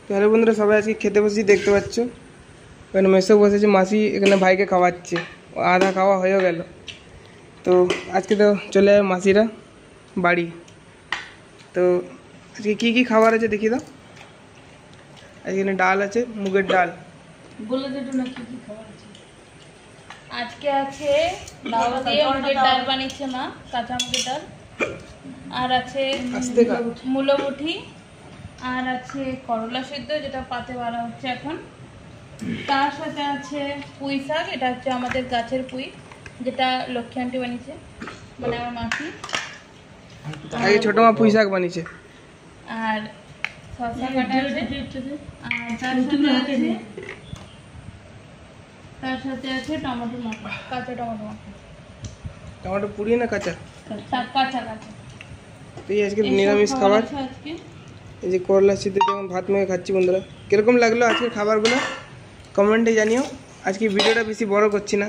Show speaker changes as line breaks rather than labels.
তো হ্যালো বন্ধুরা, সবাই আজকে খেতে বসেছি, দেখতে পাচ্ছ এখানে মেসেও বসেছে, মাসি এখানে ভাইকে খাওয়াচ্ছে, আধা খাওয়া হয়ে গেল। তো আজকে তো চলে যাবে মাসিরা বাড়ি। তো আজকে কি কি খাবার আছে দেখি দাও। আজকে এখানে ডাল আছে, মুগের ডাল।
বলে দে না কি কি খাবার আছে। আজকে আছে লাউ দিয়ে মুগের ডাল বানিয়েছে মা, কাঁচা মুগের ডাল। আর আছে মূলমুঠি, আর আছে করলা সিদ্ধ, যেটা পাতে বাড়া হচ্ছে এখন। তার সাথে আছে পুঁই শাক, এটা হচ্ছে আমাদের গাছের পুঁই, যেটা লক্ষ্মী আন্টি বানিয়েছে, মানে আমার মাসি।
আগে ছোট মা পুঁই শাক বানিয়েছে।
আর শসা কাটা আছে, আর তার সাথে আছে টমেটো মাখা, কাঁচা টমেটো মাখা।
টমেটো পুড়িয়ে না কাঁচা?
কাঁচা কাঁচা।
তো এই আজকে নিরামিষ খাবার।
আজকে
এই যে করলা সিদ্ধ যেমন ভাত মেখে খাচ্ছি। বন্ধুরা, কীরকম লাগলো আজকের খাবারগুলো কমেন্টে জানিও। আজকে ভিডিওটা বেশি বড় করছি না।